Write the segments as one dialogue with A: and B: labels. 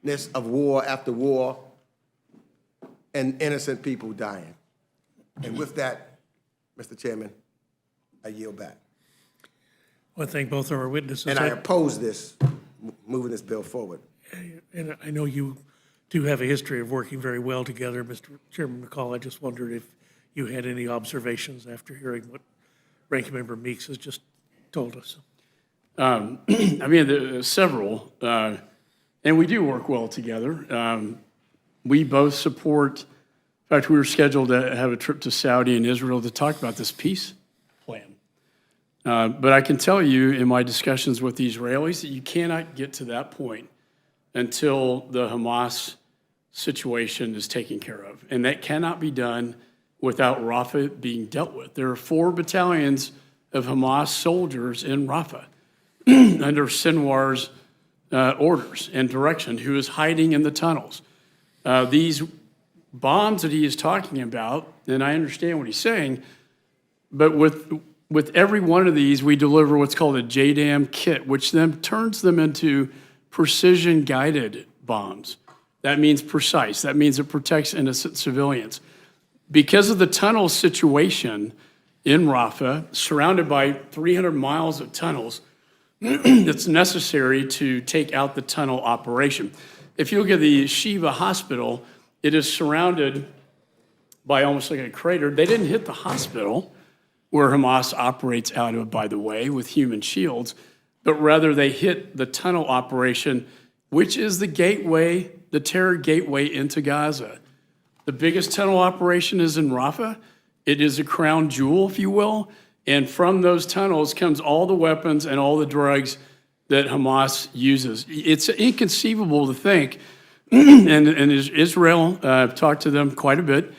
A: of war after war and innocent people dying. And with that, Mr. Chairman, I yield back.
B: Well, I thank both of our witnesses.
A: And I oppose this, moving this bill forward.
B: And I know you do have a history of working very well together, Mr. Chairman McCaul. I just wondered if you had any observations after hearing what Ranking Member Meeks has just told us.
C: I mean, there are several, and we do work well together. We both support, in fact, we were scheduled to have a trip to Saudi and Israel to talk about this peace plan. But I can tell you in my discussions with the Israelis that you cannot get to that point until the Hamas situation is taken care of. And that cannot be done without Rafah being dealt with. There are 4 battalions of Hamas soldiers in Rafah under Sinwar's orders and direction, who is hiding in the tunnels. These bombs that he is talking about, and I understand what he's saying, but with every one of these, we deliver what's called a JDAM kit, which then turns them into precision-guided bombs. That means precise. That means it protects innocent civilians. Because of the tunnel situation in Rafah, surrounded by 300 miles of tunnels, it's necessary to take out the tunnel operation. If you look at the Shiva hospital, it is surrounded by almost like a crater. They didn't hit the hospital, where Hamas operates out of, by the way, with human shields, but rather they hit the tunnel operation, which is the gateway, the terror gateway into Gaza. The biggest tunnel operation is in Rafah. It is a crown jewel, if you will, and from those tunnels comes all the weapons and all the drugs that Hamas uses. It's inconceivable to think, and Israel, I've talked to them quite a bit,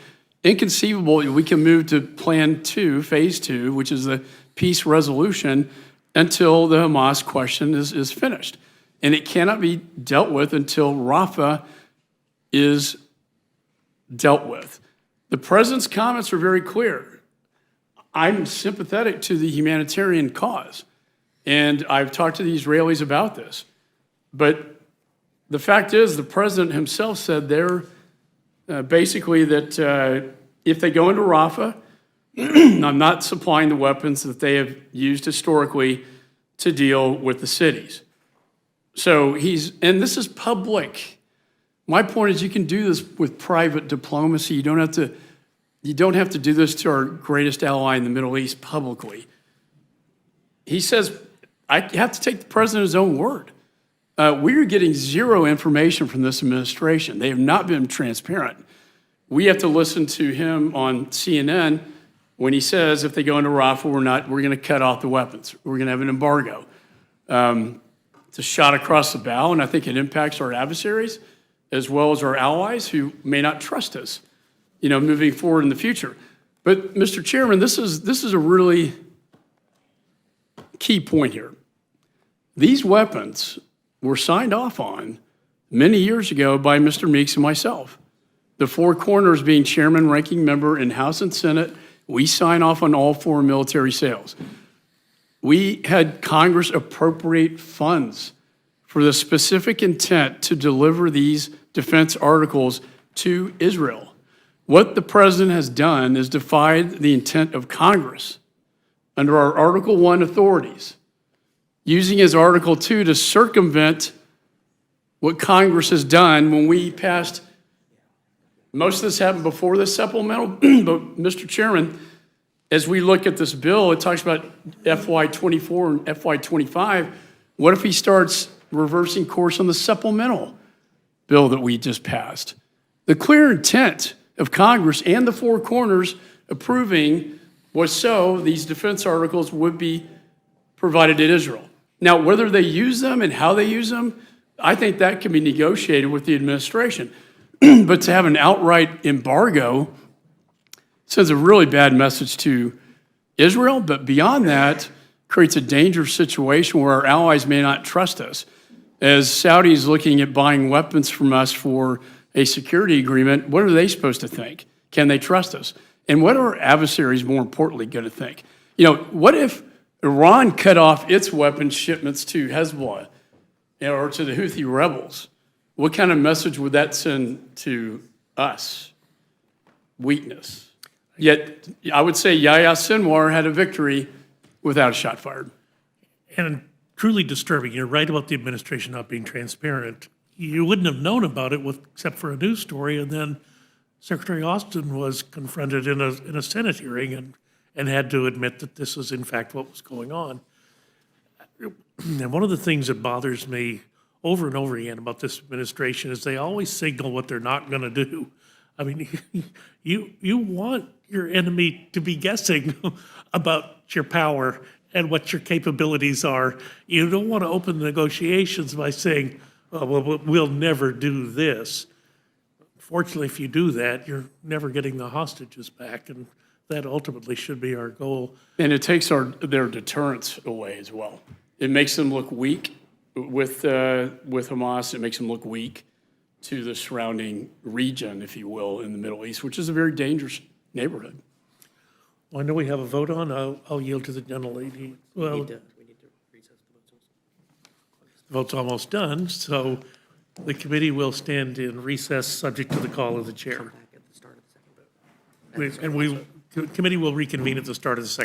C: inconceivable we can move to Plan 2, Phase 2, which is the peace resolution, until the Hamas question is finished. And it cannot be dealt with until Rafah is dealt with. The president's comments are very clear. I'm sympathetic to the humanitarian cause, and I've talked to the Israelis about this. But the fact is, the president himself said they're basically that if they go into Rafah, I'm not supplying the weapons that they have used historically to deal with the cities. So and this is public. My point is you can do this with private diplomacy. You don't have to do this to our greatest ally in the Middle East publicly. He says, I have to take the president at his own word. We're getting zero information from this administration. They have not been transparent. We have to listen to him on CNN when he says if they go into Rafah, we're going to cut off the weapons. We're going to have an embargo. It's a shot across the bow, and I think it impacts our adversaries as well as our allies who may not trust us, moving forward in the future. But Mr. Chairman, this is a really key point here. These weapons were signed off on many years ago by Mr. Meeks and myself. The 4 corners being chairman, ranking member in House and Senate, we sign off on all foreign military sales. We had Congress appropriate funds for the specific intent to deliver these defense articles to Israel. What the president has done is defied the intent of Congress under our Article 1 authorities, using his Article 2 to circumvent what Congress has done when we passed. Most of this happened before the supplemental, but Mr. Chairman, as we look at this bill, it talks about FY24 and FY25. What if he starts reversing course on the supplemental bill that we just passed? The clear intent of Congress and the 4 corners approving was so these defense articles would be provided to Israel. Now, whether they use them and how they use them, I think that can be negotiated with the administration. But to have an outright embargo sends a really bad message to Israel, but beyond that, creates a dangerous situation where our allies may not trust us. As Saudi is looking at buying weapons from us for a security agreement, what are they supposed to think? Can they trust us? And what are our adversaries, more importantly, going to think? What if Iran cut off its weapons shipments to Hezbollah or to the Houthi rebels? what kind of message would that send to us? Weakness. Yet, I would say Yahya Sinwar had a victory without a shot fired.
B: And truly disturbing. You're right about the administration not being transparent. You wouldn't have known about it except for a news story, and then Secretary Austin was confronted in a Senate hearing and had to admit that this is in fact what was going on. And one of the things that bothers me over and over again about this administration is they always signal what they're not going to do. I mean, you want your enemy to be guessing about your power and what your capabilities are. You don't want to open negotiations by saying, oh, well, we'll never do this. Fortunately, if you do that, you're never getting the hostages back, and that ultimately should be our goal.
C: And it takes their deterrence away as well. It makes them look weak with Hamas. It makes them look weak to the surrounding region, if you will, in the Middle East, which is a very dangerous neighborhood.
B: Well, I know we have a vote on. I'll yield to the gentlelady. Well,
D: We need to recess the votes.
B: the vote's almost done, so the committee will stand in recess, subject to the call of the chair.
D: Back at the start of the second vote.
B: And committee will reconvene at the start of the second.